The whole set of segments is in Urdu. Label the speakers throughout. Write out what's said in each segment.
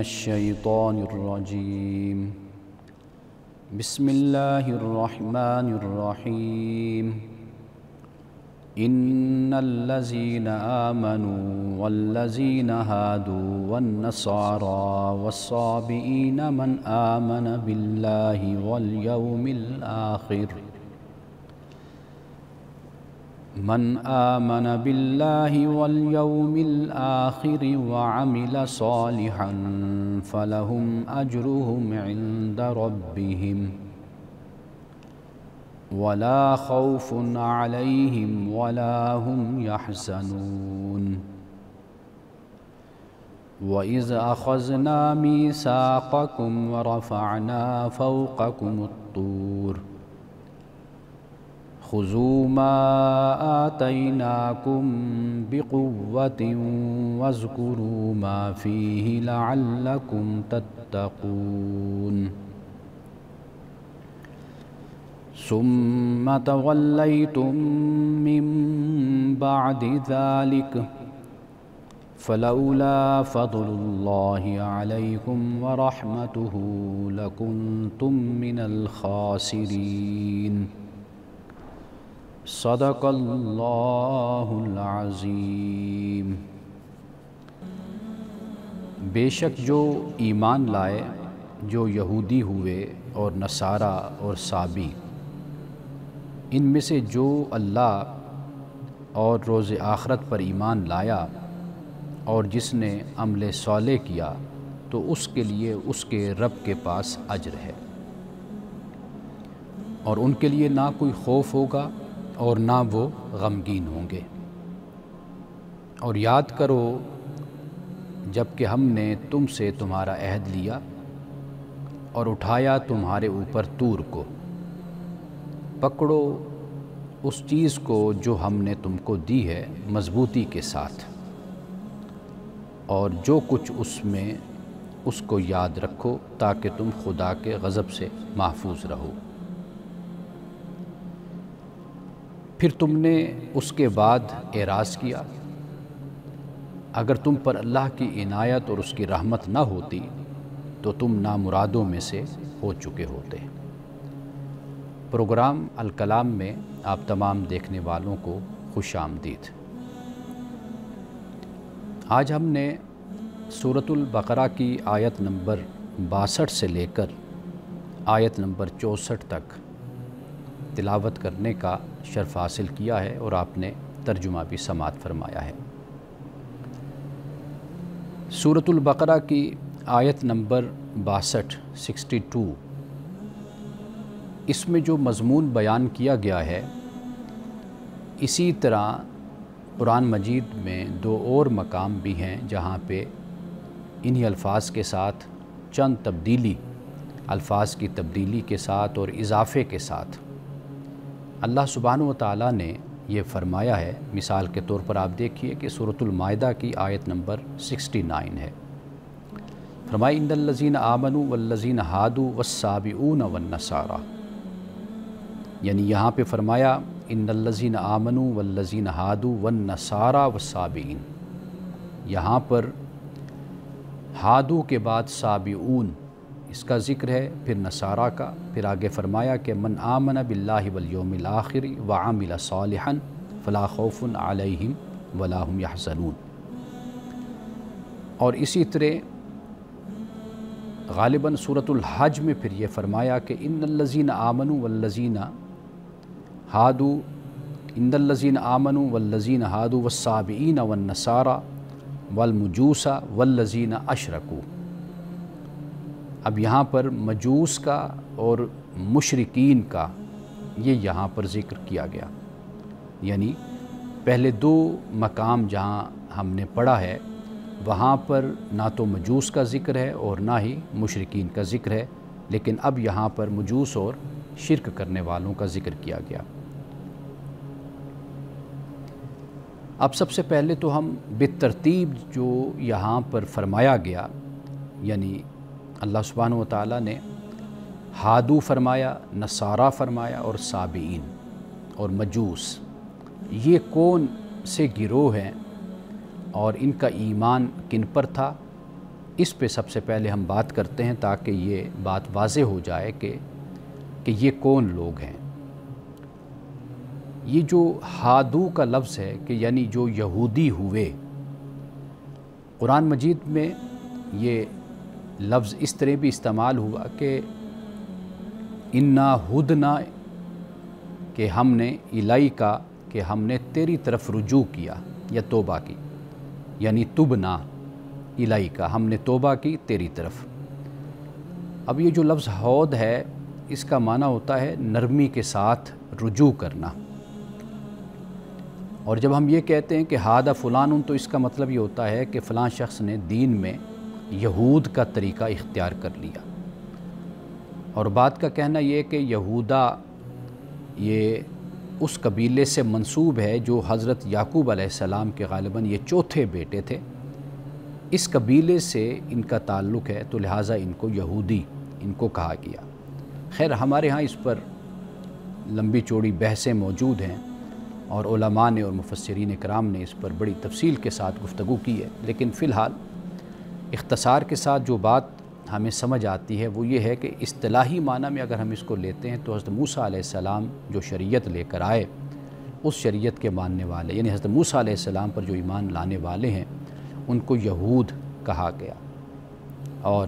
Speaker 1: الشیطان الرجیم بسم اللہ الرحمن الرحیم ان الذین آمنوا والذین هادوا والنصارى والصابئین من آمن باللہ والیوم الآخر وعمل صالحا فلهم أجرهم عند ربهم ولا خوف عليهم ولا هم يحزنون وإذ أخذنا ميثاقكم ورفعنا فوقكم الطور خذوا ما آتيناكم بقوة واذكروا ما فيه لعلكم تتقون ثم توليتم من بعد ذلك فلولا فضل الله عليكم ورحمته لكنتم من الخاسرين صدق اللہ العظیم۔ بے شک جو ایمان لائے، جو یہودی ہوئے اور نصارہ اور صابی، ان میں سے جو اللہ اور روز آخرت پر ایمان لایا اور جس نے عمل صالح کیا تو اس کے لیے اس کے رب کے پاس اجر ہے، اور ان کے لیے نہ کوئی خوف ہوگا اور نہ وہ غمگین ہوں گے۔ اور یاد کرو جب کہ ہم نے تم سے تمہارا عہد لیا اور اٹھایا تمہارے اوپر طور کو، پکڑو اس چیز کو جو ہم نے تم کو دی ہے مضبوطی کے ساتھ، اور جو کچھ اس میں اس کو یاد رکھو تاکہ تم خدا کے غضب سے محفوظ رہو۔ پھر تم نے اس کے بعد اعراض کیا، اگر تم پر اللہ کی عنایت اور اس کی رحمت نہ ہوتی تو تم نامرادوں میں سے ہو چکے ہوتے۔ پروگرام الکلام میں آپ تمام دیکھنے والوں کو خوش آمدید۔ آج ہم نے سورۃ البقرہ کی آیت نمبر 62 سے لے کر آیت نمبر 64 تک تلاوت کرنے کا شرف حاصل کیا ہے، اور آپ نے ترجمہ بھی سماعت فرمایا ہے۔ سورۃ البقرہ کی آیت نمبر 62 اس میں جو مضمون بیان کیا گیا ہے، اسی طرح قرآن مجید میں دو اور مقام بھی ہیں جہاں پہ انہی الفاظ کے ساتھ چند تبدیلی، الفاظ کی تبدیلی کے ساتھ اور اضافے کے ساتھ اللہ سبحانہ و تعالیٰ نے یہ فرمایا ہے۔ مثال کے طور پر آپ دیکھیے کہ سورۃ المائدہ کی آیت نمبر 69 ہے، فرمایا ان الذین آمنوا والذین ہادوا والصابئون والنصارى، یعنی یہاں پہ فرمایا ان الذین آمنوا والذین ہادوا والنصارى والصابئین، یہاں پر ہادو کے بعد صابئون اس کا ذکر ہے، پھر نصارہ کا، پھر آگے فرمایا کہ من آمن باللہ والیوم الآخر وعمل صالحا فلا خوف علیہم ولا هم یحزنون۔ اور اسی طرح غالباً سورۃ الحج میں پھر یہ فرمایا کہ ان الذین آمنوا والذین ہادوا ان الذین آمنوا والذین ہادوا والصابئین والنصارى والمجوس والذین اشرکوا۔ اب یہاں پر مجوس کا اور مشرکین کا یہ یہاں پر ذکر کیا گیا، یعنی پہلے دو مقام جہاں ہم نے پڑھا ہے وہاں پر نہ تو مجوس کا ذکر ہے اور نہ ہی مشرکین کا ذکر ہے، لیکن اب یہاں پر مجوس اور شرک کرنے والوں کا ذکر کیا گیا۔ اب سب سے پہلے تو ہم بالترتیب جو یہاں پر فرمایا گیا، یعنی اللہ سبحانہ و تعالیٰ نے ہادو فرمایا، نصارہ فرمایا اور صابئین اور مجوس، یہ کون سے گروہ ہیں اور ان کا ایمان کن پر تھا اس پہ سب سے پہلے ہم بات کرتے ہیں تاکہ یہ بات واضح ہو جائے کہ یہ کون لوگ ہیں۔ یہ جو ہادو کا لفظ ہے کہ یعنی جو یہودی ہوئے، قرآن مجید میں یہ لفظ اس طرح بھی استعمال ہوا کہ انا ہدنا، کہ ہم نے الیکا، کہ ہم نے تیری طرف رجوع کیا یا توبہ کی، یعنی تبنا الیکا، ہم نے توبہ کی تیری طرف۔ اب یہ جو لفظ ہود ہے اس کا معنی ہوتا ہے نرمی کے ساتھ رجوع کرنا، اور جب ہم یہ کہتے ہیں کہ ہادہ فلان، تو اس کا مطلب یہ ہوتا ہے کہ فلاں شخص نے دین میں یہود کا طریقہ اختیار کر لیا۔ اور بات کا کہنا یہ کہ یہودا یہ اس قبیلے سے منسوب ہے جو حضرت یعقوب علیہ السلام کے غالباً یہ چوتھے بیٹے تھے، اس قبیلے سے ان کا تعلق ہے، تو لہٰذا ان کو یہودی ان کو کہا گیا۔ خیر ہمارے ہاں اس پر لمبی چوڑی بحثیں موجود ہیں، اور علماء نے اور مفسرین کرام نے اس پر بڑی تفصیل کے ساتھ گفتگو کی ہے، لیکن فی الحال اختصار کے ساتھ جو بات ہمیں سمجھ آتی ہے وہ یہ ہے کہ اصطلاحی معنی میں اگر ہم اس کو لیتے ہیں تو حضرت موسیٰ علیہ السلام جو شریعت لے کر آئے اس شریعت کے ماننے والے، یعنی حضرت موسیٰ علیہ السلام پر جو ایمان لانے والے ہیں ان کو یہود کہا گیا۔ اور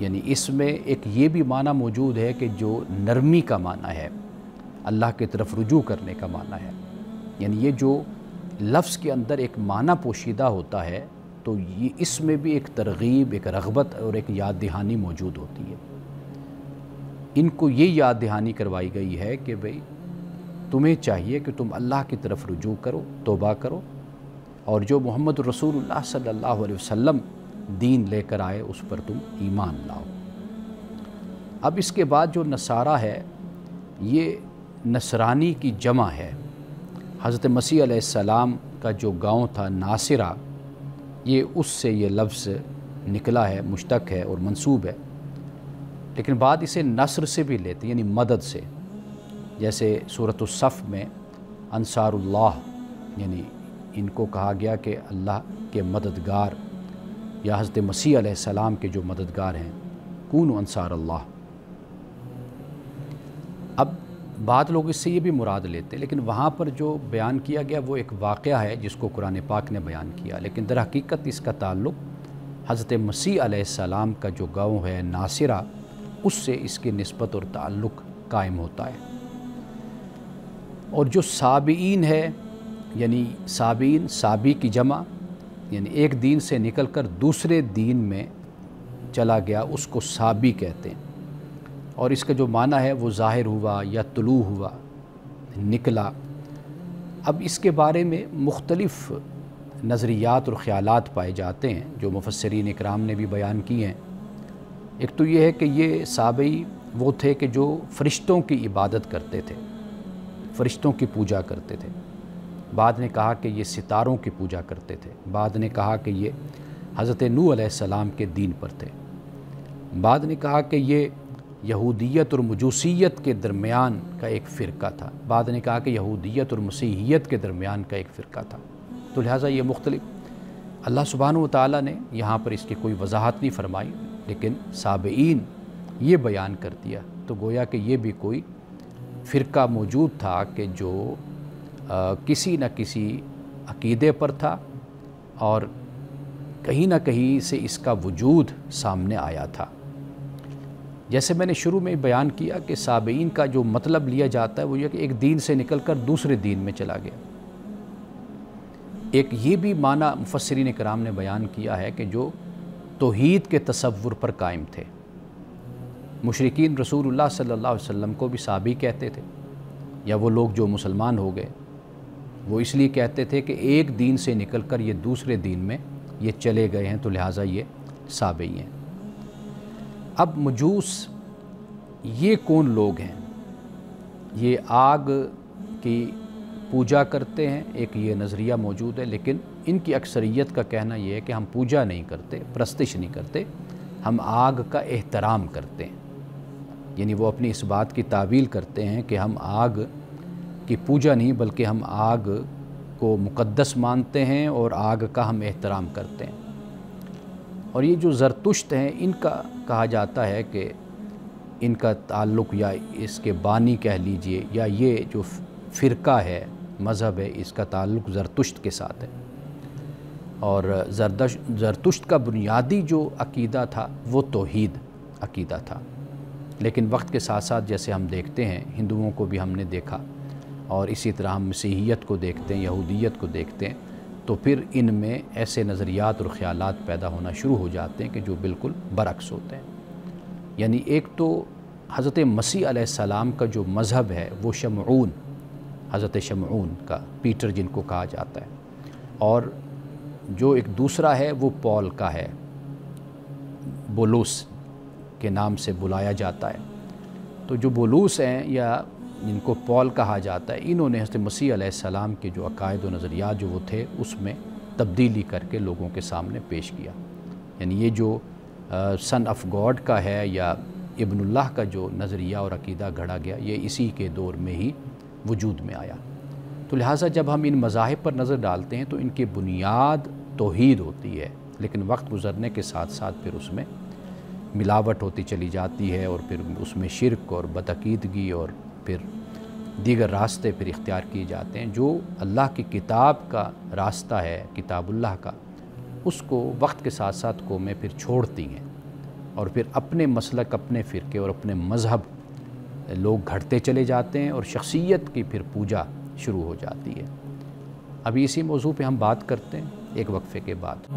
Speaker 1: یعنی اس میں ایک یہ بھی معنی موجود ہے کہ جو نرمی کا معنی ہے، اللہ کی طرف رجوع کرنے کا معنی ہے، یعنی یہ جو لفظ کے اندر ایک معنی پوشیدہ ہوتا ہے تو یہ اس میں بھی ایک ترغیب، ایک رغبت اور ایک یاد دہانی موجود ہوتی ہے۔ ان کو یہ یاد دہانی کروائی گئی ہے کہ بھئی تمہیں چاہیے کہ تم اللہ کی طرف رجوع کرو، توبہ کرو، اور جو محمد رسول اللہ صلی اللہ علیہ وسلم دین لے کر آئے اس پر تم ایمان لاؤ۔ اب اس کے بعد جو نصارہ ہے یہ نصرانی کی جمع ہے۔ حضرت مسیح علیہ السلام کا جو گاؤں تھا ناصرہ، یہ اس سے یہ لفظ نکلا ہے، مشتق ہے اور منسوب ہے، لیکن بعد اسے نصر سے بھی لیتے یعنی مدد سے، جیسے سورۃ الصف میں انصار اللہ، یعنی ان کو کہا گیا کہ اللہ کے مددگار، یا حضرت مسیح علیہ السلام کے جو مددگار ہیں، کونوا انصار اللہ۔ اب بعض لوگ اس سے یہ بھی مراد لیتے، لیکن وہاں پر جو بیان کیا گیا وہ ایک واقعہ ہے جس کو قرآن پاک نے بیان کیا، لیکن در حقیقت اس کا تعلق حضرت مسیح علیہ السلام کا جو گاؤں ہے ناصرہ، اس سے اس کی نسبت اور تعلق قائم ہوتا ہے۔ اور جو سابعین ہے، یعنی سابعین، سابی کی جمع، یعنی ایک دین سے نکل کر دوسرے دین میں چلا گیا، اس کو سابی کہتے ہیں، اور اس کا جو معنی ہے وہ ظاہر ہوا یا طلوع ہوا، نکلا۔ اب اس کے بارے میں مختلف نظریات اور خیالات پائے جاتے ہیں جو مفسرین اکرام نے بھی بیان کی ہیں۔ ایک تو یہ ہے کہ یہ سابعی وہ تھے کہ جو فرشتوں کی عبادت کرتے تھے، فرشتوں کی پوجا کرتے تھے۔ بعد نے کہا کہ یہ ستاروں کی پوجا کرتے تھے، بعد نے کہا کہ یہ حضرت نوح علیہ السلام کے دین پر تھے، بعد نے کہا کہ یہ یہودیت اور مجوسیت کے درمیان کا ایک فرقہ تھا، بعد نے کہا کہ یہودیت اور مسیحیت کے درمیان کا ایک فرقہ تھا۔ تو لہٰذا یہ مختلف، اللہ سبحانہ و تعالیٰ نے یہاں پر اس کی کوئی وضاحت نہیں فرمائی، لیکن سابعین یہ بیان کر دیا، تو گویا کہ یہ بھی کوئی فرقہ موجود تھا کہ جو کسی نہ کسی عقیدے پر تھا، اور کہیں نہ کہیں سے اس کا وجود سامنے آیا تھا۔ جیسے میں نے شروع میں بیان کیا کہ سابعین کا جو مطلب لیا جاتا ہے وہ یہ کہ ایک دین سے نکل کر دوسرے دین میں چلا گیا۔ ایک یہ بھی معنی مفسرین کرام نے بیان کیا ہے کہ جو توحید کے تصور پر قائم تھے۔ مشرکین رسول اللہ صلی اللہ علیہ وسلم کو بھی سابی کہتے تھے، یا وہ لوگ جو مسلمان ہو گئے وہ اس لیے کہتے تھے کہ ایک دین سے نکل کر یہ دوسرے دین میں یہ چلے گئے ہیں، تو لہٰذا یہ سابعی ہیں۔ اب مجوس یہ کون لوگ ہیں؟ یہ آگ کی پوجا کرتے ہیں، ایک یہ نظریہ موجود ہے، لیکن ان کی اکثریت کا کہنا یہ ہے کہ ہم پوجا نہیں کرتے، پرستش نہیں کرتے، ہم آگ کا احترام کرتے ہیں۔ یعنی وہ اپنی اس بات کی تعویل کرتے ہیں کہ ہم آگ کی پوجا نہیں بلکہ ہم آگ کو مقدس مانتے ہیں اور آگ کا ہم احترام کرتے ہیں۔ اور یہ جو زرتشت ہیں ان کا کہا جاتا ہے کہ ان کا تعلق یا اس کے بانی کہہ لیجئے یا یہ جو فرقہ ہے مذہب ہے اس کا تعلق زرتشت کے ساتھ ہے، اور زرتشت کا بنیادی جو عقیدہ تھا وہ توحید عقیدہ تھا، لیکن وقت کے ساتھ ساتھ جیسے ہم دیکھتے ہیں ہندوؤں کو بھی ہم نے دیکھا اور اسی طرح ہم مسیحیت کو دیکھتے ہیں، یہودیت کو دیکھتے ہیں، تو پھر ان میں ایسے نظریات اور خیالات پیدا ہونا شروع ہو جاتے ہیں کہ جو بالکل برعکس ہوتے ہیں۔ یعنی ایک تو حضرت مسیح علیہ السلام کا جو مذہب ہے وہ شمعون، حضرت شمعون کا، پیٹر جن کو کہا جاتا ہے، اور جو ایک دوسرا ہے وہ پول کا ہے، بولوس کے نام سے بلایا جاتا ہے۔ تو جو بولوس ہیں یا جن کو پول کہا جاتا ہے، انہوں نے حضرت مسیح علیہ السلام کے جو عقائد و نظریات جو وہ تھے اس میں تبدیلی کر کے لوگوں کے سامنے پیش کیا۔ یعنی یہ جو سن آف گاڈ کا ہے یا ابن اللہ کا جو نظریہ اور عقیدہ گھڑا گیا، یہ اسی کے دور میں ہی وجود میں آیا۔ تو لہٰذا جب ہم ان مذاہب پر نظر ڈالتے ہیں تو ان کی بنیاد توحید ہوتی ہے، لیکن وقت گزرنے کے ساتھ ساتھ پھر اس میں ملاوٹ ہوتی چلی جاتی ہے، اور پھر اس میں شرک اور بدعقیدگی اور پھر دیگر راستے پھر اختیار کیے جاتے ہیں۔ جو اللہ کی کتاب کا راستہ ہے، کتاب اللہ کا، اس کو وقت کے ساتھ ساتھ قومیں پھر چھوڑتی ہیں، اور پھر اپنے مسلک، اپنے فرقے اور اپنے مذہب لوگ گھڑتے چلے جاتے ہیں، اور شخصیت کی پھر پوجا شروع ہو جاتی ہے۔ ابھی اسی موضوع پہ ہم بات کرتے ہیں ایک وقفے کے بعد۔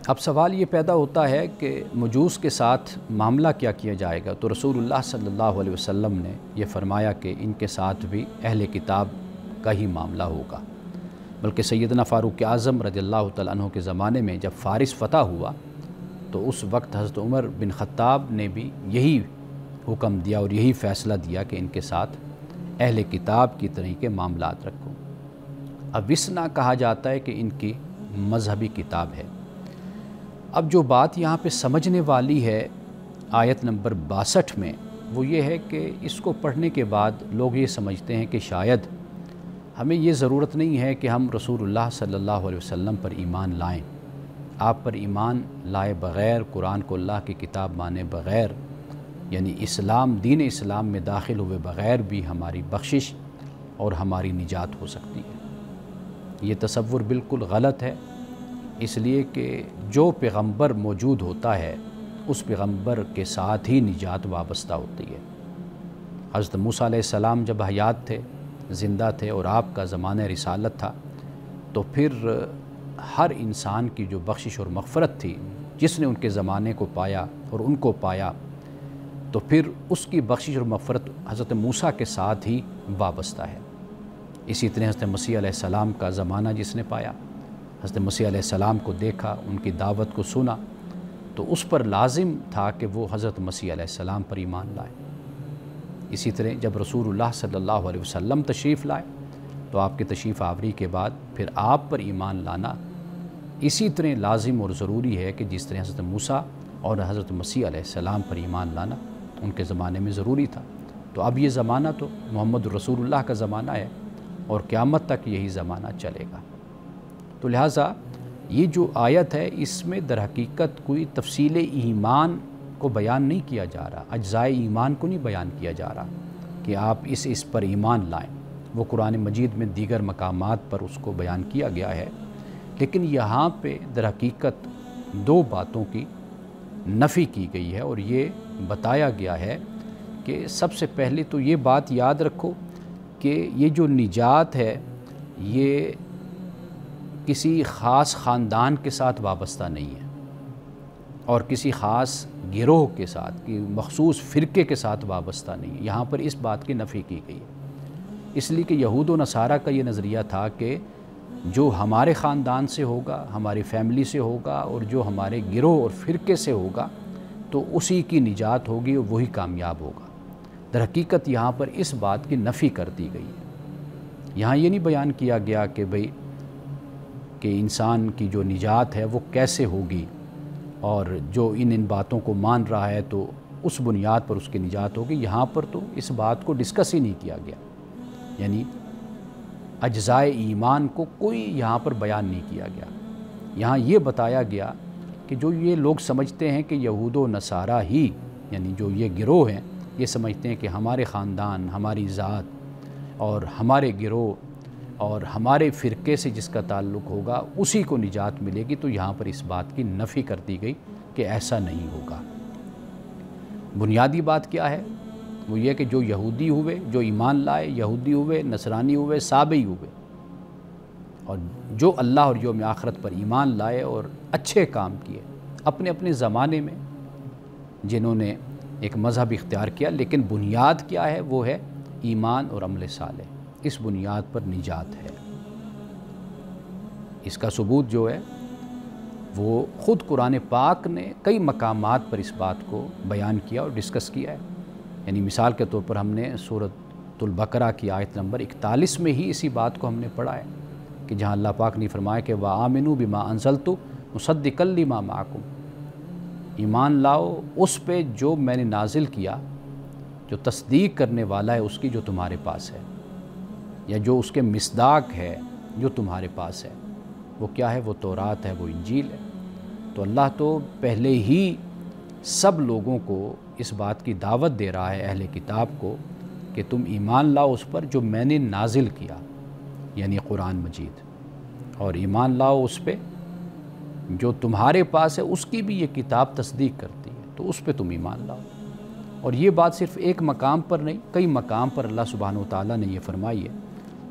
Speaker 1: اب سوال یہ پیدا ہوتا ہے کہ مجوس کے ساتھ معاملہ کیا کیا جائے گا؟ تو رسول اللہ صلی اللہ علیہ وسلم نے یہ فرمایا کہ ان کے ساتھ بھی اہل کتاب کا ہی معاملہ ہوگا، بلکہ سیدنا فاروق اعظم رضی اللہ تعالیٰ عنہ کے زمانے میں جب فارس فتح ہوا تو اس وقت حضرت عمر بن خطاب نے بھی یہی حکم دیا اور یہی فیصلہ دیا کہ ان کے ساتھ اہل کتاب کی طرح کے معاملات رکھو۔ اب وسنا کہا جاتا ہے کہ ان کی مذہبی کتاب ہے۔ اب جو بات یہاں پہ سمجھنے والی ہے آیت نمبر 62 میں، وہ یہ ہے کہ اس کو پڑھنے کے بعد لوگ یہ سمجھتے ہیں کہ شاید ہمیں یہ ضرورت نہیں ہے کہ ہم رسول اللہ صلی اللہ علیہ وسلم پر ایمان لائیں، آپ پر ایمان لائے بغیر، قرآن کو اللہ کی کتاب مانے بغیر، یعنی اسلام، دین اسلام میں داخل ہوئے بغیر بھی ہماری بخشش اور ہماری نجات ہو سکتی ہے۔ یہ تصور بالکل غلط ہے، اس لیے کہ جو پیغمبر موجود ہوتا ہے اس پیغمبر کے ساتھ ہی نجات وابستہ ہوتی ہے۔ حضرت موسیٰ علیہ السلام جب حیات تھے، زندہ تھے، اور آپ کا زمانہ رسالت تھا، تو پھر ہر انسان کی جو بخشش اور مغفرت تھی، جس نے ان کے زمانے کو پایا اور ان کو پایا، تو پھر اس کی بخشش اور مغفرت حضرت موسیٰ کے ساتھ ہی وابستہ ہے۔ اسی طرح حضرت مسیح علیہ السلام کا زمانہ جس نے پایا، حضرت مسیح علیہ السلام کو دیکھا، ان کی دعوت کو سنا، تو اس پر لازم تھا کہ وہ حضرت مسیح علیہ السلام پر ایمان لائے۔ اسی طرح جب رسول اللہ صلی اللہ علیہ وسلم تشریف لائے تو آپ کے تشریف آوری کے بعد پھر آپ پر ایمان لانا اسی طرح لازم اور ضروری ہے کہ جس طرح حضرت موسیٰ اور حضرت مسیح علیہ السلام پر ایمان لانا ان کے زمانے میں ضروری تھا۔ تو اب یہ زمانہ تو محمد رسول اللہ کا زمانہ ہے اور قیامت تک یہی زمانہ چلے گا۔ تو لہٰذا یہ جو آیت ہے اس میں در حقیقت کوئی تفصیل ایمان کو بیان نہیں کیا جا رہا، اجزائے ایمان کو نہیں بیان کیا جا رہا کہ آپ اس پر ایمان لائیں۔ وہ قرآن مجید میں دیگر مقامات پر اس کو بیان کیا گیا ہے، لیکن یہاں پہ در حقیقت دو باتوں کی نفی کی گئی ہے، اور یہ بتایا گیا ہے کہ سب سے پہلے تو یہ بات یاد رکھو کہ یہ جو نجات ہے یہ کسی خاص خاندان کے ساتھ وابستہ نہیں ہے اور کسی خاص گروہ کے ساتھ، کہ مخصوص فرقے کے ساتھ وابستہ نہیں ہے۔ یہاں پر اس بات کی نفی کی گئی ہے، اس لیے کہ یہود و نصارہ کا یہ نظریہ تھا کہ جو ہمارے خاندان سے ہوگا، ہماری فیملی سے ہوگا، اور جو ہمارے گروہ اور فرقے سے ہوگا تو اسی کی نجات ہوگی اور وہی کامیاب ہوگا۔ در حقیقت یہاں پر اس بات کی نفی کر دی گئی ہے۔ یہاں یہ نہیں بیان کیا گیا کہ بھئی کہ انسان کی جو نجات ہے وہ کیسے ہوگی، اور جو ان باتوں کو مان رہا ہے تو اس بنیاد پر اس کی نجات ہوگی۔ یہاں پر تو اس بات کو ڈسکس ہی نہیں کیا گیا۔ یعنی اجزائے ایمان کو کوئی یہاں پر بیان نہیں کیا گیا۔ یہاں یہ بتایا گیا کہ جو یہ لوگ سمجھتے ہیں کہ یہود و نصارہ ہی، یعنی جو یہ گروہ ہیں، یہ سمجھتے ہیں کہ ہمارے خاندان، ہماری ذات اور ہمارے گروہ اور ہمارے فرقے سے جس کا تعلق ہوگا اسی کو نجات ملے گی، تو یہاں پر اس بات کی نفی کر دی گئی کہ ایسا نہیں ہوگا۔ بنیادی بات کیا ہے؟ وہ یہ کہ جو یہودی ہوئے، جو ایمان لائے، یہودی ہوئے، نصرانی ہوئے، سابئی ہوئے، اور جو اللہ اور یوم آخرت پر ایمان لائے اور اچھے کام کیے اپنے اپنے زمانے میں، جنہوں نے ایک مذہب اختیار کیا، لیکن بنیاد کیا ہے؟ وہ ہے ایمان اور عمل صالح۔ اس بنیاد پر نجات ہے۔ اس کا ثبوت جو ہے وہ خود قرآن پاک نے کئی مقامات پر اس بات کو بیان کیا اور ڈسکس کیا ہے۔ یعنی مثال کے طور پر ہم نے سورۃ البقرہ کی آیت نمبر 41 میں ہی اسی بات کو ہم نے پڑھا ہے کہ جہاں اللہ پاک نے فرمایا کہ وَآمِنُوا بِمَا أَنزَلْتُ مُصَدِّقًا لِمَا مَعَكُمْ، ایمان لاؤ اس پہ جو میں نے نازل کیا، جو تصدیق کرنے والا ہے اس کی جو تمہارے پاس ہے، یا جو اس کے مصداق ہے جو تمہارے پاس ہے۔ وہ کیا ہے؟ وہ تورات ہے، وہ انجیل ہے۔ تو اللہ تو پہلے ہی سب لوگوں کو اس بات کی دعوت دے رہا ہے، اہل کتاب کو، کہ تم ایمان لاؤ اس پر جو میں نے نازل کیا، یعنی قرآن مجید، اور ایمان لاؤ اس پہ جو تمہارے پاس ہے، اس کی بھی یہ کتاب تصدیق کرتی ہے، تو اس پہ تم ایمان لاؤ۔ اور یہ بات صرف ایک مقام پر نہیں، کئی مقام پر اللہ سبحانہ و تعالیٰ نے یہ فرمائی ہے۔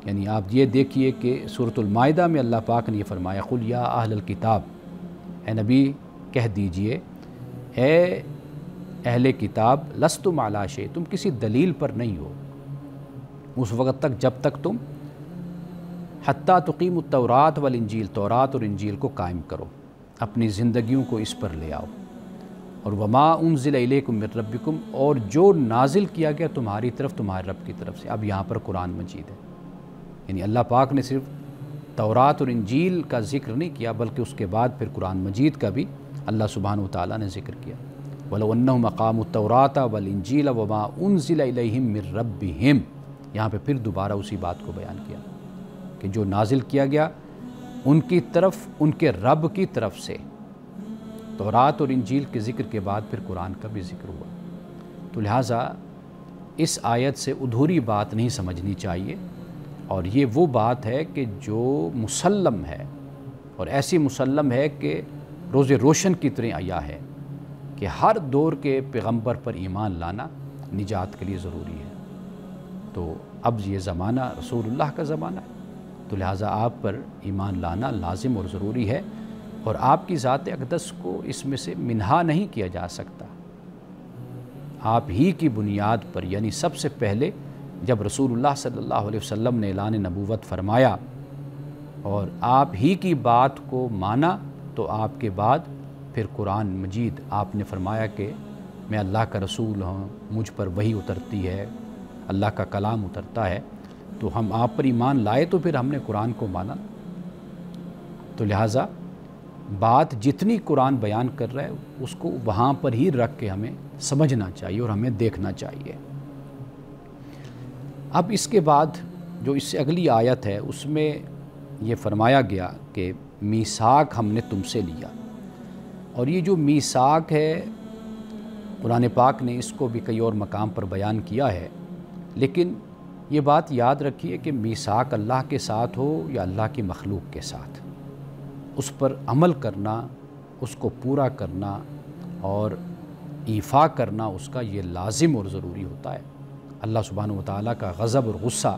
Speaker 1: یعنی آپ یہ دیکھیے کہ سورۃ المائدہ میں اللہ پاک نے یہ فرمایا قُلْ یا اہل الکتاب، اے نبی کہہ دیجئے، اے اہل کتاب، لستم علی شیء، تم کسی دلیل پر نہیں ہو اس وقت تک جب تک تم حتیٰ تقیموا التوراۃ والانجیل، تورات اور انجیل کو قائم کرو، اپنی زندگیوں کو اس پر لے آؤ، اور وما انزل الیکم من ربکم، اور جو نازل کیا گیا تمہاری طرف تمہارے رب کی طرف سے۔ اب یہاں پر قرآن مجید ہے، یعنی اللہ پاک نے صرف تورات اور انجیل کا ذکر نہیں کیا، بلکہ اس کے بعد پھر قرآن مجید کا بھی اللہ سبحانہ و تعالیٰ نے ذکر کیا۔ وَلَوْ أَنَّهُمْ أَقَامُوا التَّوْرَاةَ وَالْإِنْجِيلَ وَمَا أُنزِلَ إِلَيْهِمْ مِنْ رَبِّهِمْ، یہاں پہ پھر دوبارہ اسی بات کو بیان کیا کہ جو نازل کیا گیا ان کی طرف، ان کے رب کی طرف سے۔ تورات اور انجیل کے ذکر کے بعد پھر قرآن کا بھی ذکر ہوا۔ تو لہٰذا اس آیت سے ادھوری بات نہیں سمجھنی چاہیے، اور یہ وہ بات ہے کہ جو مسلم ہے، اور ایسی مسلم ہے کہ روز روشن کی طرح عیاں ہے کہ ہر دور کے پیغمبر پر ایمان لانا نجات کے لیے ضروری ہے۔ تو اب یہ زمانہ رسول اللہ کا زمانہ ہے، تو لہٰذا آپ پر ایمان لانا لازم اور ضروری ہے، اور آپ کی ذات اقدس کو اس میں سے منہا نہیں کیا جا سکتا۔ آپ ہی کی بنیاد پر، یعنی سب سے پہلے جب رسول اللہ صلی اللہ علیہ وسلم نے اعلان نبوت فرمایا اور آپ ہی کی بات کو مانا، تو آپ کے بعد پھر قرآن مجید آپ نے فرمایا کہ میں اللہ کا رسول ہوں، مجھ پر وحی اترتی ہے، اللہ کا کلام اترتا ہے، تو ہم آپ پر ایمان لائے تو پھر ہم نے قرآن کو مانا۔ تو لہٰذا بات جتنی قرآن بیان کر رہا ہے اس کو وہاں پر ہی رکھ کے ہمیں سمجھنا چاہیے اور ہمیں دیکھنا چاہیے۔ اب اس کے بعد جو اس سے اگلی آیت ہے اس میں یہ فرمایا گیا کہ میثاق ہم نے تم سے لیا، اور یہ جو میثاق ہے قرآن پاک نے اس کو بھی کئی اور مقام پر بیان کیا ہے، لیکن یہ بات یاد رکھیے کہ میثاق اللہ کے ساتھ ہو یا اللہ کی مخلوق کے ساتھ، اس پر عمل کرنا، اس کو پورا کرنا اور ایفا کرنا اس کا یہ لازم اور ضروری ہوتا ہے۔ اللہ سبحانہ و تعالیٰ کا غضب اور غصہ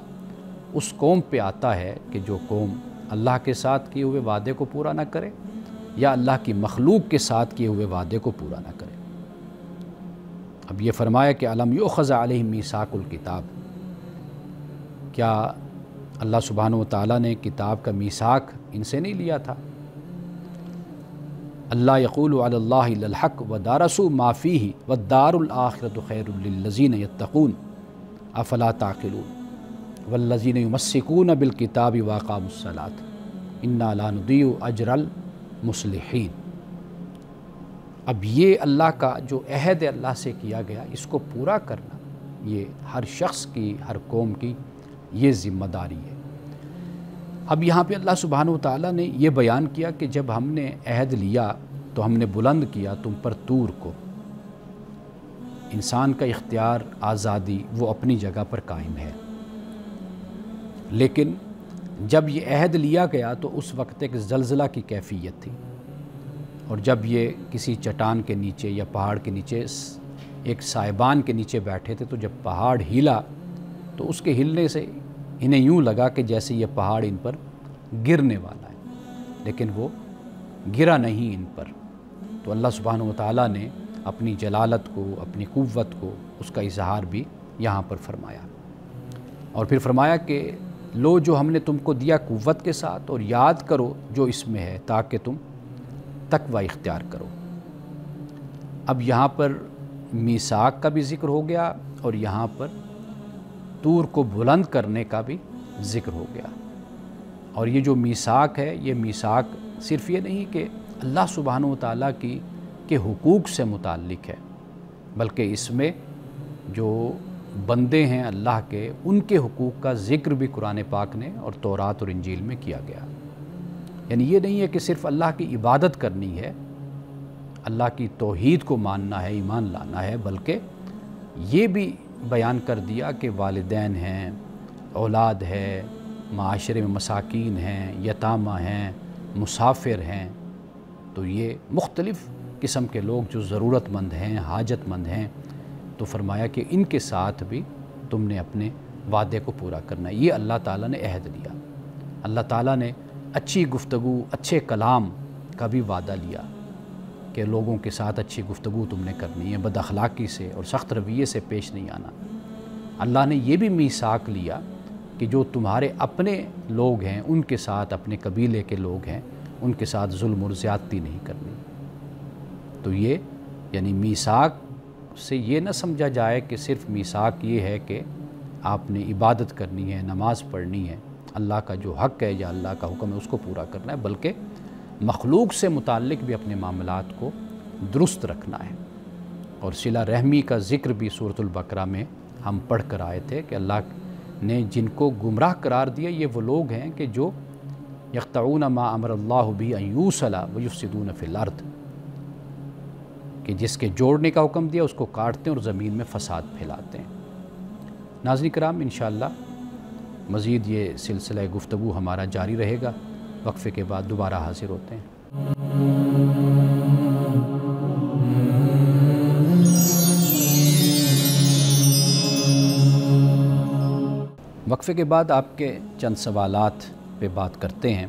Speaker 1: اس قوم پہ آتا ہے کہ جو قوم اللہ کے ساتھ کیے ہوئے وعدے کو پورا نہ کرے یا اللہ کی مخلوق کے ساتھ کیے ہوئے وعدے کو پورا نہ کرے۔ اب یہ فرمایا کہ الم یؤخذ علیہم میثاق الکتاب، کیا اللہ سبحانہ و تعالیٰ نے کتاب کا میثاق ان سے نہیں لیا تھا؟ اللہ یقول علی اللہ الا الحق ودارسوا ما فیہ والدار الآخرۃ خیر للذین یتقون افلا تعقلون والذین یمسکون بالکتاب واقاموا الصلاۃ انا لا نضیع اجر المصلحین۔ اب یہ اللہ کا جو عہد اللہ سے کیا گیا، اس کو پورا کرنا یہ ہر شخص کی، ہر قوم کی یہ ذمہ داری ہے۔ اب یہاں پہ اللہ سبحانہ و تعالیٰ نے یہ بیان کیا کہ جب ہم نے عہد لیا تو ہم نے بلند کیا تم پر طور کو۔ انسان کا اختیار، آزادی وہ اپنی جگہ پر قائم ہے، لیکن جب یہ عہد لیا گیا تو اس وقت ایک زلزلہ کی کیفیت تھی، اور جب یہ کسی چٹان کے نیچے یا پہاڑ کے نیچے ایک سائبان کے نیچے بیٹھے تھے، تو جب پہاڑ ہلا تو اس کے ہلنے سے انہیں یوں لگا کہ جیسے یہ پہاڑ ان پر گرنے والا ہے، لیکن وہ گرا نہیں ان پر۔ تو اللہ سبحانہ و تعالیٰ نے اپنی جلالت کو، اپنی قوت کو، اس کا اظہار بھی یہاں پر فرمایا، اور پھر فرمایا کہ لو جو ہم نے تم کو دیا قوت کے ساتھ، اور یاد کرو جو اس میں ہے تاکہ تم تقوی اختیار کرو۔ اب یہاں پر میثاق کا بھی ذکر ہو گیا، اور یہاں پر طور کو بلند کرنے کا بھی ذکر ہو گیا۔ اور یہ جو میثاق ہے، یہ میثاق صرف یہ نہیں کہ اللہ سبحانہ و تعالیٰ کے حقوق سے متعلق ہے، بلکہ اس میں جو بندے ہیں اللہ کے، ان کے حقوق کا ذکر بھی قرآن پاک نے اور تورات اور انجیل میں کیا گیا۔ یعنی یہ نہیں ہے کہ صرف اللہ کی عبادت کرنی ہے، اللہ کی توحید کو ماننا ہے، ایمان لانا ہے، بلکہ یہ بھی بیان کر دیا کہ والدین ہیں، اولاد ہے، معاشرے میں مساکین ہیں، یتامہ ہیں، مسافر ہیں، تو یہ مختلف قسم کے لوگ جو ضرورت مند ہیں، حاجت مند ہیں، تو فرمایا کہ ان کے ساتھ بھی تم نے اپنے وعدے کو پورا کرنا ہے۔ یہ اللہ تعالیٰ نے عہد لیا، اللہ تعالیٰ نے اچھی گفتگو، اچھے کلام کا بھی وعدہ لیا کہ لوگوں کے ساتھ اچھی گفتگو تم نے کرنی ہے، بد اخلاقی سے اور سخت رویے سے پیش نہیں آنا۔ اللہ نے یہ بھی میثاق لیا کہ جو تمہارے اپنے لوگ ہیں، ان کے ساتھ، اپنے قبیلے کے لوگ ہیں، ان کے ساتھ ظلم اور زیادتی نہیں کرنی۔ تو یہ یعنی میثاق سے یہ نہ سمجھا جائے کہ صرف میثاق یہ ہے کہ آپ نے عبادت کرنی ہے، نماز پڑھنی ہے، اللہ کا جو حق ہے یا اللہ کا حکم ہے اس کو پورا کرنا ہے، بلکہ مخلوق سے متعلق بھی اپنے معاملات کو درست رکھنا ہے۔ اور صلہ رحمی کا ذکر بھی سورۃ البقرہ میں ہم پڑھ کر آئے تھے کہ اللہ نے جن کو گمراہ قرار دیا یہ وہ لوگ ہیں کہ جو یقطعون ما امر اللہ بہ ان یوصل ویفسدون فی الارض، کہ جس کے جوڑنے کا حکم دیا اس کو کاٹتے ہیں اور زمین میں فساد پھیلاتے ہیں۔ ناظرین کرام، انشاءاللہ مزید یہ سلسلہ گفتگو ہمارا جاری رہے گا۔ وقفے کے بعد دوبارہ حاضر ہوتے ہیں۔ وقفے کے بعد آپ کے چند سوالات پہ بات کرتے ہیں۔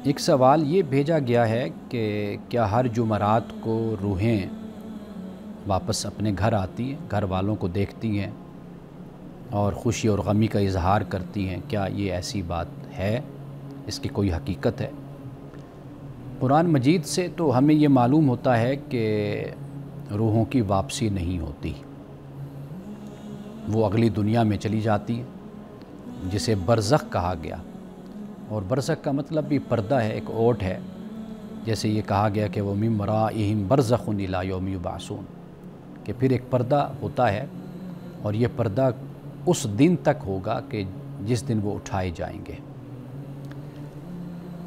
Speaker 1: ایک سوال یہ بھیجا گیا ہے کہ کیا ہر جمعرات کو روحیں واپس اپنے گھر آتی ہیں، گھر والوں کو دیکھتی ہیں اور خوشی اور غمی کا اظہار کرتی ہیں؟ کیا یہ ایسی بات ہے؟ اس کی کوئی حقیقت ہے؟ قرآن مجید سے تو ہمیں یہ معلوم ہوتا ہے کہ روحوں کی واپسی نہیں ہوتی، وہ اگلی دنیا میں چلی جاتی ہے جسے برزخ کہا گیا، اور برزخ کا مطلب بھی پردہ ہے، ایک اوٹ ہے، جیسے یہ کہا گیا کہ وہ من ورائہم برزخ الی یوم یبعثون، کہ پھر ایک پردہ ہوتا ہے، اور یہ پردہ اس دن تک ہوگا کہ جس دن وہ اٹھائے جائیں گے۔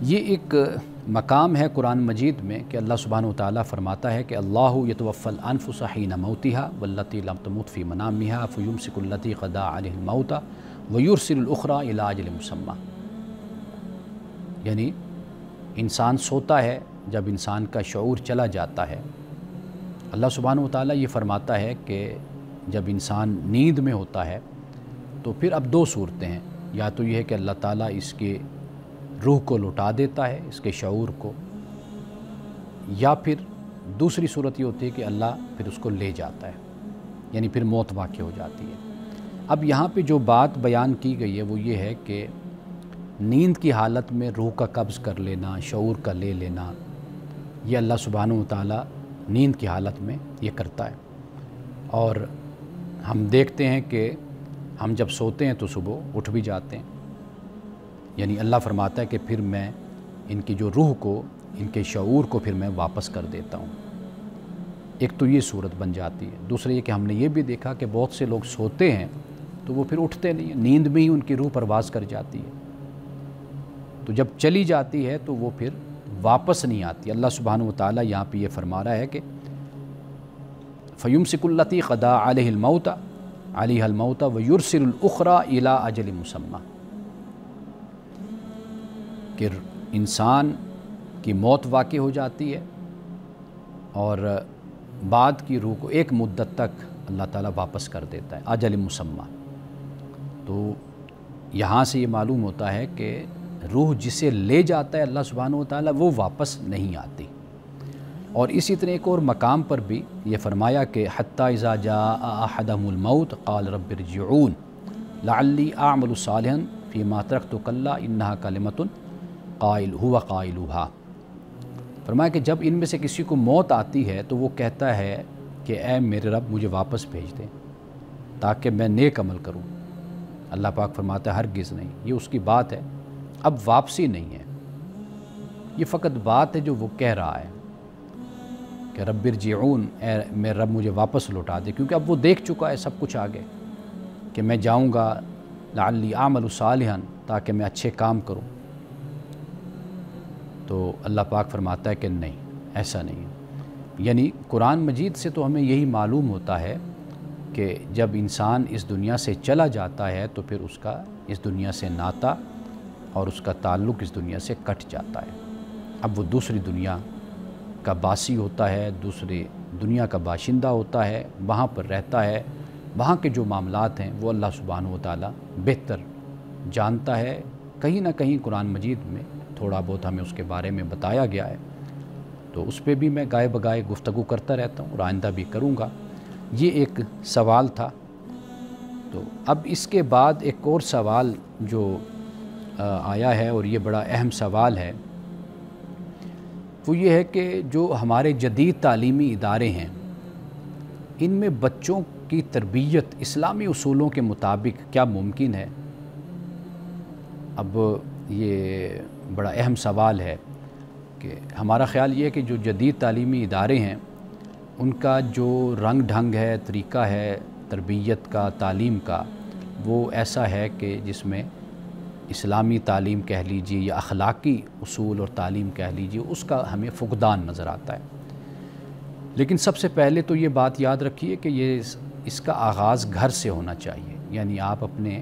Speaker 1: یہ ایک مقام ہے قرآن مجید میں کہ اللہ سبحانہ وتعالیٰ فرماتا ہے کہ اللہ یتوفی الانفس حین موتها واللتی لم تمت فی منامها فیمسک التی قضی علیہا الموت ویرسل الاخری الی اجل مسمی۔ یعنی انسان سوتا ہے، جب انسان کا شعور چلا جاتا ہے، اللہ سبحانہ وتعالیٰ یہ فرماتا ہے کہ جب انسان نیند میں ہوتا ہے تو پھر اب دو صورتیں ہیں، یا تو یہ ہے کہ اللہ تعالیٰ اس کے روح کو لوٹا دیتا ہے، اس کے شعور کو، یا پھر دوسری صورت یہ ہوتی ہے کہ اللہ پھر اس کو لے جاتا ہے، یعنی پھر موت واقع ہو جاتی ہے۔ اب یہاں پہ جو بات بیان کی گئی ہے وہ یہ ہے کہ نیند کی حالت میں روح کا قبض کر لینا، شعور کا لے لینا، یہ اللہ سبحانہ وتعالیٰ نیند کی حالت میں یہ کرتا ہے۔ اور ہم دیکھتے ہیں کہ ہم جب سوتے ہیں تو صبح اٹھ بھی جاتے ہیں، یعنی اللہ فرماتا ہے کہ پھر میں ان کی جو روح کو، ان کے شعور کو پھر میں واپس کر دیتا ہوں۔ ایک تو یہ صورت بن جاتی ہے۔ دوسرا یہ کہ ہم نے یہ بھی دیکھا کہ بہت سے لوگ سوتے ہیں تو وہ پھر اٹھتے نہیں ہیں، نیند میں ہی ان کی روح پرواز کر جاتی ہے، تو جب چلی جاتی ہے تو وہ پھر واپس نہیں آتی۔ اللہ سبحانہ و تعالیٰ یہاں پہ یہ فرما رہا ہے کہ فَيُمْسِكُ الَّتِي قَضَىٰ عَلَيْهِ الْمَوْتَ وَيُرْسِلُ الْأُخْرَىٰ إِلَىٰ أَجَلٍ مُّسَمًّى، کہ انسان کی موت واقع ہو جاتی ہے اور بعد کی روح کو ایک مدت تک اللہ تعالیٰ واپس کر دیتا ہے، اجل مسمى۔ تو یہاں سے یہ معلوم ہوتا ہے کہ روح جسے لے جاتا ہے اللہ سبحانہ و تعالیٰ وہ واپس نہیں آتی۔ اور اسی طرح ایک اور مقام پر بھی یہ فرمایا کہ حتیٰ اذا جاء احدهم الموت قال رب ارجعون لعلی اعمل صالحا فیما ترکت کلا انہا کلمۃ قائلها، فرمایا کہ جب ان میں سے کسی کو موت آتی ہے تو وہ کہتا ہے کہ اے میرے رب مجھے واپس بھیج دیں تاکہ میں نیک عمل کروں۔ اللہ پاک فرماتا ہے ہرگز نہیں، یہ اس کی بات ہے، اب واپسی نہیں ہے، یہ فقط بات ہے جو وہ کہہ رہا ہے کہ رب ارجعون، اے میرے رب مجھے واپس لوٹا دے، کیونکہ اب وہ دیکھ چکا ہے سب کچھ آگے کہ میں جاؤں گا لعلی اعمل صالحا، تاکہ میں اچھے کام کروں۔ تو اللہ پاک فرماتا ہے کہ نہیں، ایسا نہیں ہے۔ یعنی قرآن مجید سے تو ہمیں یہی معلوم ہوتا ہے کہ جب انسان اس دنیا سے چلا جاتا ہے تو پھر اس کا اس دنیا سے ناتا اور اس کا تعلق اس دنیا سے کٹ جاتا ہے، اب وہ دوسری دنیا کا باسی ہوتا ہے، دوسری دنیا کا باشندہ ہوتا ہے، وہاں پر رہتا ہے، وہاں کے جو معاملات ہیں وہ اللہ سبحانہ و تعالیٰ بہتر جانتا ہے۔ کہیں نہ کہیں قرآن مجید میں تھوڑا بہت ہمیں اس کے بارے میں بتایا گیا ہے، تو اس پہ بھی میں گائے بگائے گفتگو کرتا رہتا ہوں اور آئندہ بھی کروں گا۔ یہ ایک سوال تھا۔ تو اب اس کے بعد ایک اور سوال جو آیا ہے اور یہ بڑا اہم سوال ہے، وہ یہ ہے کہ جو ہمارے جدید تعلیمی ادارے ہیں ان میں بچوں کی تربیت اسلامی اصولوں کے مطابق کیا ممکن ہے؟ اب یہ بڑا اہم سوال ہے کہ ہمارا خیال یہ ہے کہ جو جدید تعلیمی ادارے ہیں ان کا جو رنگ ڈھنگ ہے، طریقہ ہے تربیت کا، تعلیم کا، وہ ایسا ہے کہ جس میں اسلامی تعلیم کہہ لیجیے یا اخلاقی اصول اور تعلیم کہہ لیجیے، اس کا ہمیں فقدان نظر آتا ہے۔ لیکن سب سے پہلے تو یہ بات یاد رکھیے کہ اس کا آغاز گھر سے ہونا چاہیے، یعنی آپ اپنے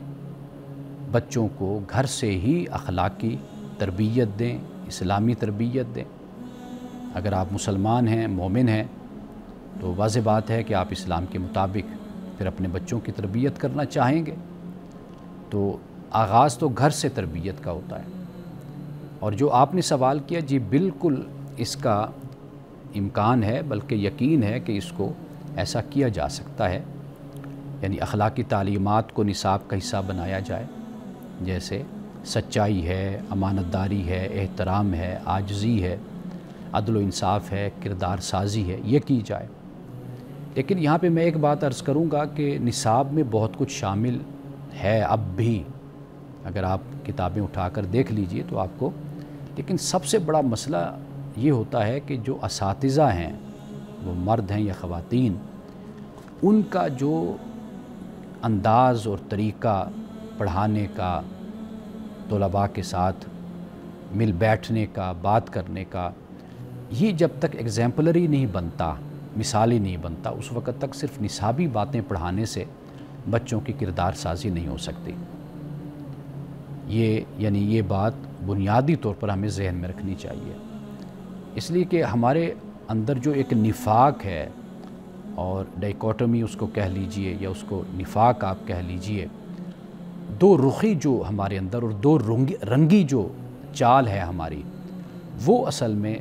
Speaker 1: بچوں کو گھر سے ہی اخلاقی تربیت دیں، اسلامی تربیت دیں۔ اگر آپ مسلمان ہیں، مومن ہیں، تو واضح بات ہے کہ آپ اسلام کے مطابق پھر اپنے بچوں کی تربیت کرنا چاہیں گے، تو آغاز تو گھر سے تربیت کا ہوتا ہے۔ اور جو آپ نے سوال کیا، جی بالکل اس کا امکان ہے، بلکہ یقین ہے کہ اس کو ایسا کیا جا سکتا ہے، یعنی اخلاقی تعلیمات کو نصاب کا حصہ بنایا جائے، جیسے سچائی ہے، امانت داری ہے، احترام ہے، عاجزی ہے، عدل و انصاف ہے، کردار سازی ہے، یہ کی جائے۔ لیکن یہاں پہ میں ایک بات عرض کروں گا کہ نصاب میں بہت کچھ شامل ہے اب بھی، اگر آپ کتابیں اٹھا کر دیکھ لیجئے تو آپ کو، لیکن سب سے بڑا مسئلہ یہ ہوتا ہے کہ جو اساتذہ ہیں، وہ مرد ہیں یا خواتین، ان کا جو انداز اور طریقہ پڑھانے کا، طلباء کے ساتھ مل بیٹھنے کا، بات کرنے کا، یہ جب تک ایگزامپلری نہیں بنتا، مثالی نہیں بنتا، اس وقت تک صرف نصابی باتیں پڑھانے سے بچوں کی کردار سازی نہیں ہو سکتی۔ یہ بات بنیادی طور پر ہمیں ذہن میں رکھنی چاہیے، اس لیے کہ ہمارے اندر جو ایک نفاق ہے، اور ڈائیکوٹمی اس کو کہہ لیجئے یا اس کو نفاق آپ کہہ لیجئے، دو رخی جو ہمارے اندر اور دو رنگی جو چال ہے ہماری، وہ اصل میں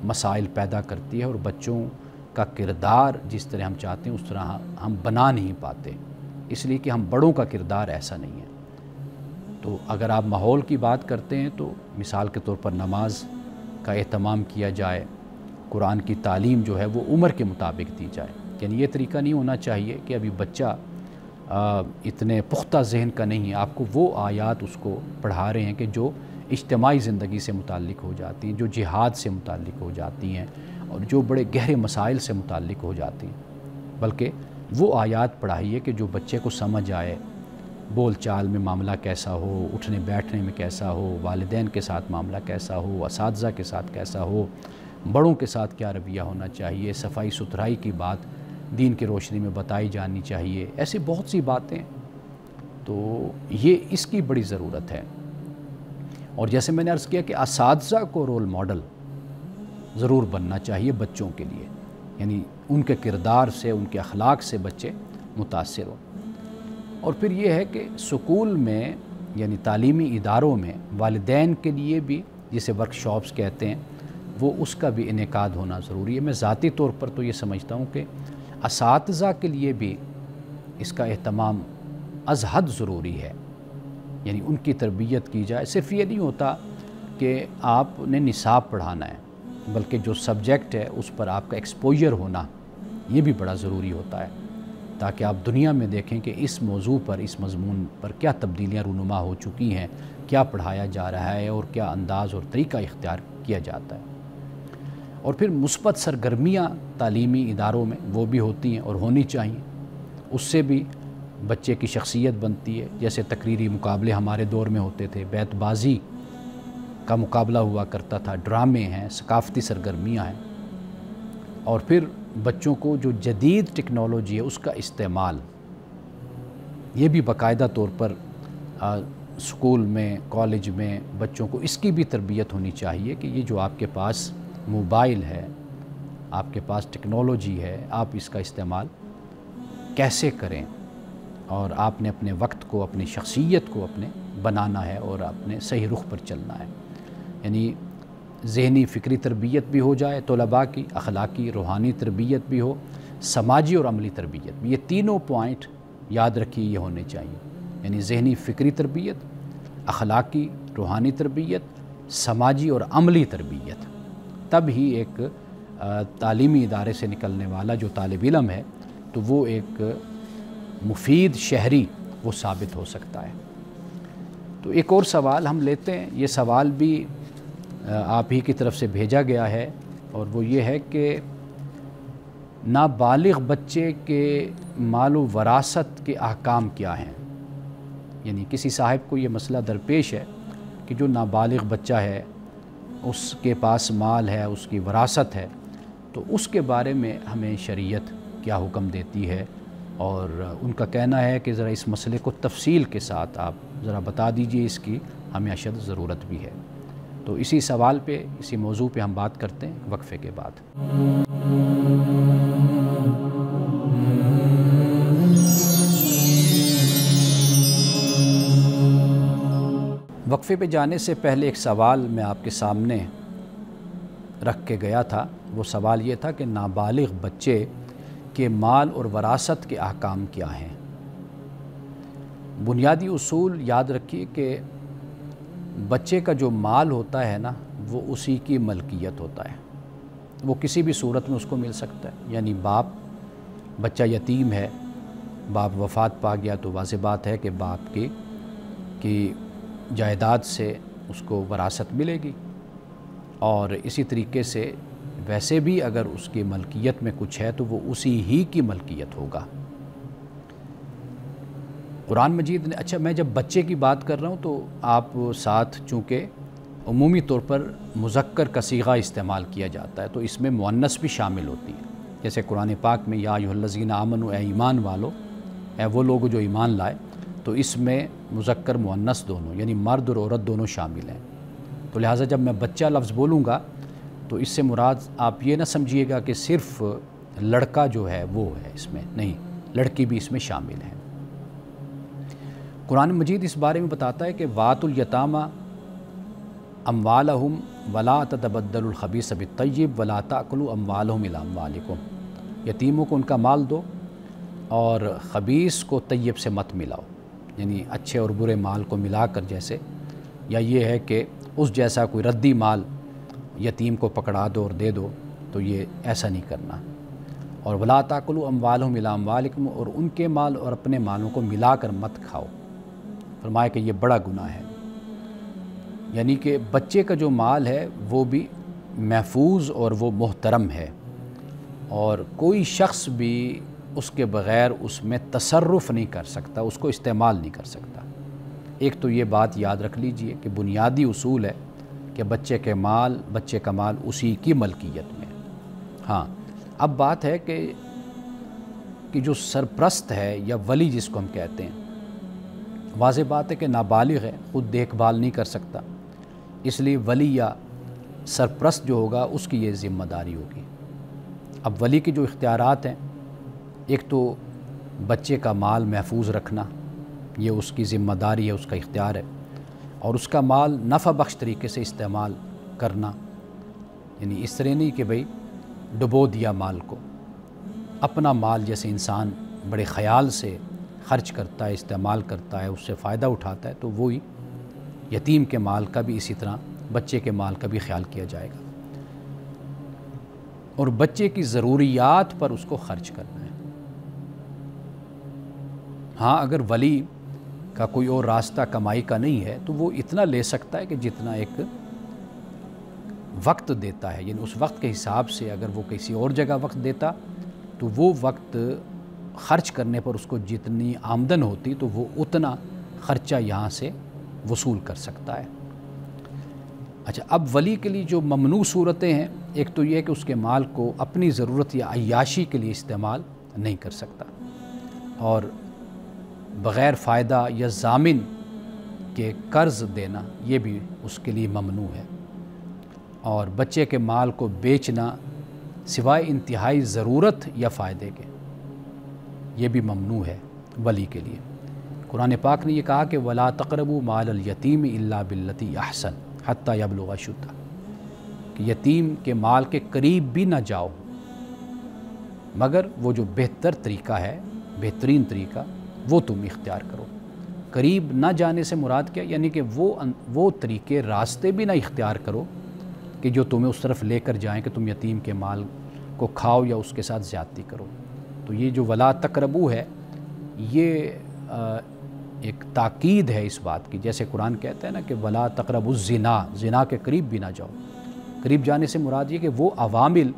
Speaker 1: مسائل پیدا کرتی ہے، اور بچوں کا کردار جس طرح ہم چاہتے ہیں اس طرح ہم بنا نہیں پاتے، اس لیے کہ ہم بڑوں کا کردار ایسا نہیں ہے۔ تو اگر آپ ماحول کی بات کرتے ہیں تو مثال کے طور پر نماز کا اہتمام کیا جائے، قرآن کی تعلیم جو ہے وہ عمر کے مطابق دی جائے، یعنی یہ طریقہ نہیں ہونا چاہیے کہ ابھی بچہ اتنے پختہ ذہن کا نہیں ہے، آپ کو وہ آیات اس کو پڑھا رہے ہیں کہ جو اجتماعی زندگی سے متعلق ہو جاتی ہیں، جو جہاد سے متعلق ہو جاتی ہیں، اور جو بڑے گہرے مسائل سے متعلق ہو جاتی ہیں، بلکہ وہ آیات پڑھائیے کہ جو بچے کو سمجھ آئے، بول چال میں معاملہ کیسا ہو، اٹھنے بیٹھنے میں کیسا ہو، والدین کے ساتھ معاملہ کیسا ہو، اساتذہ کے ساتھ کیسا ہو، بڑوں کے ساتھ کیا رویہ ہونا چاہیے، صفائی ستھرائی کی بات دین کی روشنی میں بتائی جانی چاہیے، ایسی بہت سی باتیں، تو یہ اس کی بڑی ضرورت ہے۔ اور جیسے میں نے عرض کیا کہ اساتذہ کو رول ماڈل ضرور بننا چاہیے بچوں کے لیے، یعنی ان کے کردار سے، ان کے اخلاق سے بچے متاثر ہوں۔ اور پھر یہ ہے کہ سکول میں یعنی تعلیمی اداروں میں والدین کے لیے بھی جسے ورک شاپس کہتے ہیں، وہ اس کا بھی انعقاد ہونا ضروری ہے۔ میں ذاتی طور پر تو یہ سمجھتا ہوں کہ اساتذہ کے لیے بھی اس کا اہتمام از حد ضروری ہے، یعنی ان کی تربیت کی جائے۔ صرف یہ نہیں ہوتا کہ آپ نے نصاب پڑھانا ہے، بلکہ جو سبجیکٹ ہے اس پر آپ کا ایکسپوجر ہونا یہ بھی بڑا ضروری ہوتا ہے، تاکہ آپ دنیا میں دیکھیں کہ اس موضوع پر، اس مضمون پر کیا تبدیلیاں رونما ہو چکی ہیں، کیا پڑھایا جا رہا ہے اور کیا انداز اور طریقہ اختیار کیا جاتا ہے۔ اور پھر مثبت سرگرمیاں تعلیمی اداروں میں وہ بھی ہوتی ہیں اور ہونی چاہیے، اس سے بھی بچے کی شخصیت بنتی ہے۔ جیسے تقریری مقابلے ہمارے دور میں ہوتے تھے، بیت بازی کا مقابلہ ہوا کرتا تھا، ڈرامے ہیں، ثقافتی سرگرمیاں ہیں، اور پھر بچوں کو جو جدید ٹیکنالوجی ہے اس کا استعمال، یہ بھی باقاعدہ طور پر اسکول میں، کالج میں بچوں کو اس کی بھی تربیت ہونی چاہیے کہ یہ جو آپ کے پاس موبائل ہے، آپ کے پاس ٹیکنالوجی ہے، آپ اس کا استعمال کیسے کریں، اور آپ نے اپنے وقت کو، اپنی شخصیت کو اپنے بنانا ہے اور اپنے صحیح رخ پر چلنا ہے۔ یعنی ذہنی فکری تربیت بھی ہو جائے طلباء کی، اخلاقی روحانی تربیت بھی ہو، سماجی اور عملی تربیت بھی، یہ تینوں پوائنٹ یاد رکھیے یہ ہونے چاہیے، یعنی ذہنی فکری تربیت، اخلاقی روحانی تربیت، سماجی اور عملی تربیت، تب ہی ایک تعلیمی ادارے سے نکلنے والا جو طالب علم ہے تو وہ ایک مفید شہری وہ ثابت ہو سکتا ہے۔ تو ایک اور سوال ہم لیتے ہیں، یہ سوال بھی آپ ہی کی طرف سے بھیجا گیا ہے، اور وہ یہ ہے کہ نابالغ بچے کے مال و وراثت کے احکام کیا ہیں؟ یعنی کسی صاحب کو یہ مسئلہ درپیش ہے کہ جو نابالغ بچہ ہے اس کے پاس مال ہے، اس کی وراثت ہے، تو اس کے بارے میں ہمیں شریعت کیا حکم دیتی ہے، اور ان کا کہنا ہے کہ ذرا اس مسئلے کو تفصیل کے ساتھ آپ ذرا بتا دیجئے، اس کی ہمیں اشد ضرورت بھی ہے۔ تو اسی سوال پہ، اسی موضوع پہ ہم بات کرتے ہیں وقفے کے بعد۔ وقفے پہ جانے سے پہلے ایک سوال میں آپ کے سامنے رکھ کے گیا تھا، وہ سوال یہ تھا کہ نابالغ بچے کے مال اور وراثت کے احکام کیا ہیں؟ بنیادی اصول یاد رکھیے کہ بچے کا جو مال ہوتا ہے نا، وہ اسی کی ملکیت ہوتا ہے، وہ کسی بھی صورت میں اس کو مل سکتا ہے۔ یعنی بچہ یتیم ہے، باپ وفات پا گیا تو واضح بات ہے کہ باپ کی جائیداد سے اس کو وراثت ملے گی، اور اسی طریقے سے ویسے بھی اگر اس کی ملکیت میں کچھ ہے تو وہ اسی ہی کی ملکیت ہوگا۔ قرآن مجید نے، اچھا میں جب بچے کی بات کر رہا ہوں تو آپ ساتھ چونکہ عمومی طور پر مذکر کا صیغہ استعمال کیا جاتا ہے تو اس میں مؤنث بھی شامل ہوتی ہے، جیسے قرآن پاک میں یا ایھا الذین آمنوا، اے ایمان والو، اے وہ لوگ جو ایمان لائے، تو اس میں مذکر مؤنث دونوں یعنی مرد اور عورت دونوں شامل ہیں۔ تو لہٰذا جب میں بچہ لفظ بولوں گا تو اس سے مراد آپ یہ نہ سمجھیے گا کہ صرف لڑکا جو ہے وہ ہے، اس میں نہیں، لڑکی بھی اس میں شامل ہے۔ قرآن مجید اس بارے میں بتاتا ہے کہ وَآتُوا الْيَتَامَىٰ أَمْوَالَهُمْ وَلَا تَتَبَدَّلُوا الْخَبِيثَ بِالطَّيِّبِ وَلَا تَأْكُلُوا أَمْوَالَهُمْ إِلَىٰ أَمْوَالِكُمْ، یتیموں کو ان کا مال دو اور خبیث کو طیب سے مت ملاؤ، یعنی اچھے اور برے مال کو ملا کر، جیسے یا یہ ہے کہ اس جیسا کوئی ردی مال یتیم کو پکڑا دو اور دے دو، تو یہ ایسا نہیں کرنا۔ اور وَلَا تَأْكُلُوا أَمْوَالَهُمْ إِلَىٰ أَمْوَالِكُمْ، اور ان کے مال اور اپنے مالوں کو ملا کر مت کھاؤ، فرمایا کہ یہ بڑا گناہ ہے۔ یعنی کہ بچے کا جو مال ہے وہ بھی محفوظ اور وہ محترم ہے، اور کوئی شخص بھی اس کے بغیر اس میں تصرف نہیں کر سکتا، اس کو استعمال نہیں کر سکتا۔ ایک تو یہ بات یاد رکھ لیجئے کہ بنیادی اصول ہے کہ بچے کا مال اسی کی ملکیت میں۔ ہاں، اب بات ہے کہ جو سرپرست ہے یا ولی جس کو ہم کہتے ہیں، واضح بات ہے کہ نابالغ ہے، خود دیکھ بھال نہیں کر سکتا، اس لیے ولی یا سرپرست جو ہوگا اس کی یہ ذمہ داری ہوگی۔ اب ولی کے جو اختیارات ہیں، ایک تو بچے کا مال محفوظ رکھنا، یہ اس کی ذمہ داری ہے، اس کا اختیار ہے، اور اس کا مال نفع بخش طریقے سے استعمال کرنا، یعنی اس طرح نہیں کہ بھئی ڈبو دیا مال کو۔ اپنا مال جیسے انسان بڑے خیال سے خرچ کرتا ہے، استعمال کرتا ہے، اس سے فائدہ اٹھاتا ہے، تو وہی یتیم کے مال کا بھی اسی طرح بچے کے مال کا بھی خیال کیا جائے گا، اور بچے کی ضروریات پر اس کو خرچ کرنا ہے۔ ہاں، اگر ولی کا کوئی اور راستہ کمائی کا نہیں ہے تو وہ اتنا لے سکتا ہے کہ جتنا ایک وقت دیتا ہے، یعنی اس وقت کے حساب سے اگر وہ کسی اور جگہ وقت دیتا تو وہ وقت خرچ کرنے پر اس کو جتنی آمدن ہوتی تو وہ اتنا خرچہ یہاں سے وصول کر سکتا ہے۔ اچھا، اب ولی کے لیے جو ممنوع صورتیں ہیں، ایک تو یہ کہ اس کے مال کو اپنی ضرورت یا عیاشی کے لیے استعمال نہیں کر سکتا، اور بغیر فائدہ یا ضامن کے قرض دینا یہ بھی اس کے لیے ممنوع ہے، اور بچے کے مال کو بیچنا سوائے انتہائی ضرورت یا فائدے کے یہ بھی ممنوع ہے ولی کے لیے۔ قرآن پاک نے یہ کہا کہ وَلَا تَقْرَبُوا مَالَ الْيَتِيمِ إِلَّا بِالَّتِي أَحْسَنَ حَتَّى يَبْلُغَ أَشُدَّهُ، کہ یتیم کے مال کے قریب بھی نہ جاؤ مگر وہ جو بہتر طریقہ ہے، بہترین طریقہ وہ تم اختیار کرو۔ قریب نہ جانے سے مراد کیا؟ یعنی کہ وہ طریقے، راستے بھی نہ اختیار کرو کہ جو تمہیں اس طرف لے کر جائیں کہ تم یتیم کے مال کو کھاؤ یا اس کے ساتھ زیادتی کرو۔ تو یہ جو ولا تقربو ہے، یہ ایک تاکید ہے اس بات کی، جیسے قرآن کہتا ہے نا کہ ولا تقربوا الزنا، زنا کے قریب بھی نہ جاؤ۔ قریب جانے سے مراد یہ کہ وہ عوامل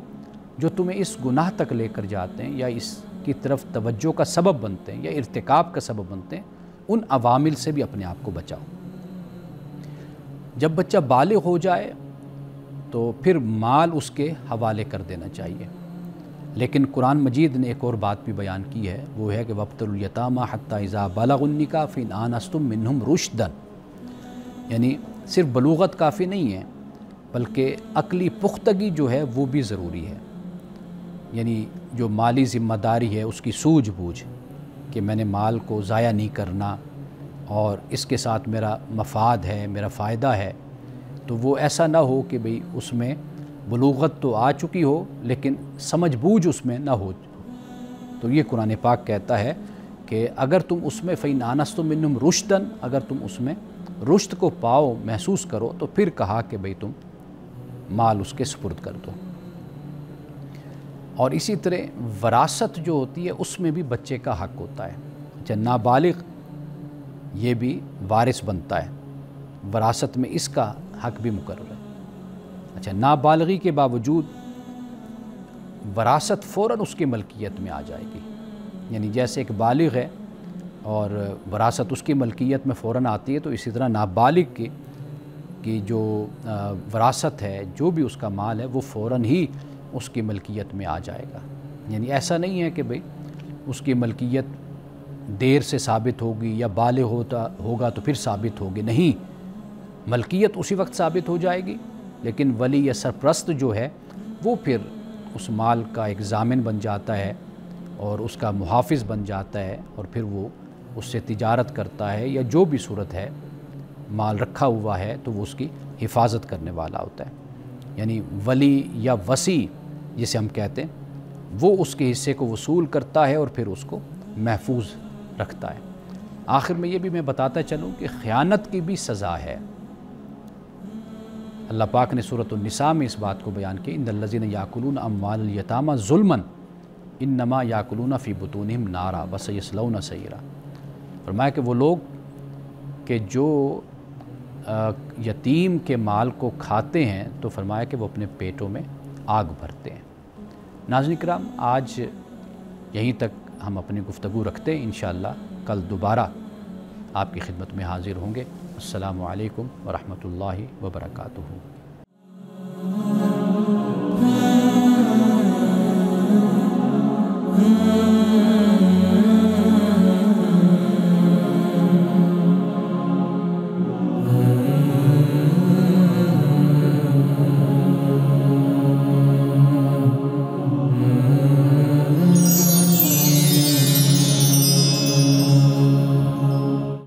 Speaker 1: جو تمہیں اس گناہ تک لے کر جاتے ہیں یا اس کی طرف توجہ کا سبب بنتے ہیں یا ارتکاب کا سبب بنتے ہیں، ان عوامل سے بھی اپنے آپ کو بچاؤ۔ جب بچہ بالغ ہو جائے تو پھر مال اس کے حوالے کر دینا چاہیے، لیکن قرآن مجید نے ایک اور بات بھی بیان کی ہے، وہ ہے کہ وَابْتَلُوا الْيَتَامَىٰ حَتَّىٰ إِذَا بَلَغُوا النِّكَاحَ فَإِنْ آنَسْتُم مِّنْهُمْ رُشْدًا، یعنی صرف بلوغت کافی نہیں ہے بلکہ عقلی پختگی جو ہے وہ بھی ضروری ہے، یعنی جو مالی ذمہ داری ہے اس کی سوجھ بوجھ کہ میں نے مال کو ضائع نہیں کرنا اور اس کے ساتھ میرا مفاد ہے، میرا فائدہ ہے، تو وہ ایسا نہ ہو کہ بھئی اس میں بلوغت تو آ چکی ہو لیکن سمجھ بوجھ اس میں نہ ہو۔ تو یہ قرآن پاک کہتا ہے کہ اگر تم اس میں فَإِنْ آنَسْتُم مِّنْهُمْ رُشْدًا، اگر تم اس میں رشد کو پاؤ، محسوس کرو، تو پھر کہا کہ بھئی تم مال اس کے سپرد کر دو۔ اور اسی طرح وراثت جو ہوتی ہے اس میں بھی بچے کا حق ہوتا ہے۔ اچھا، نابالغ یہ بھی وارث بنتا ہے، وراثت میں اس کا حق بھی مقرر ہے۔ اچھا، نابالغی کے باوجود وراثت فوراً اس کی ملکیت میں آ جائے گی، یعنی جیسے ایک بالغ ہے اور وراثت اس کی ملکیت میں فوراً آتی ہے، تو اسی طرح نابالغ کی جو وراثت ہے، جو بھی اس کا مال ہے، وہ فوراً ہی اس کی ملکیت میں آ جائے گا۔ یعنی ایسا نہیں ہے کہ بھئی اس کی ملکیت دیر سے ثابت ہوگی یا بالغ ہوگا تو پھر ثابت ہوگی، نہیں، ملکیت اسی وقت ثابت ہو جائے گی، لیکن ولی یا سرپرست جو ہے وہ پھر اس مال کا ایک ضامن بن جاتا ہے اور اس کا محافظ بن جاتا ہے، اور پھر وہ اس سے تجارت کرتا ہے یا جو بھی صورت ہے، مال رکھا ہوا ہے تو وہ اس کی حفاظت کرنے والا ہوتا ہے۔ یعنی ولی یا وصی جسے ہم کہتے ہیں، وہ اس کے حصے کو وصول کرتا ہے اور پھر اس کو محفوظ رکھتا ہے۔ آخر میں یہ بھی میں بتاتا چلوں کہ خیانت کی بھی سزا ہے۔ اللہ پاک نے سورۃ النساء میں اس بات کو بیان کیا، ان الذین یاکلون اموال الیتامی ظلما انما یاکلون فی بطونہم نارا وسیصلون سعیرا۔ فرمایا کہ وہ لوگ کہ جو یتیم کے مال کو کھاتے ہیں تو فرمایا کہ وہ اپنے پیٹوں میں آگ بھرتے ہیں۔ ناظرین کرام، آج یہیں تک ہم اپنی گفتگو رکھتے ہیں انشاءاللہ کل دوبارہ آپ کی خدمت میں حاضر ہوں گے۔ السلام علیکم ورحمۃ اللہ وبرکاتہ۔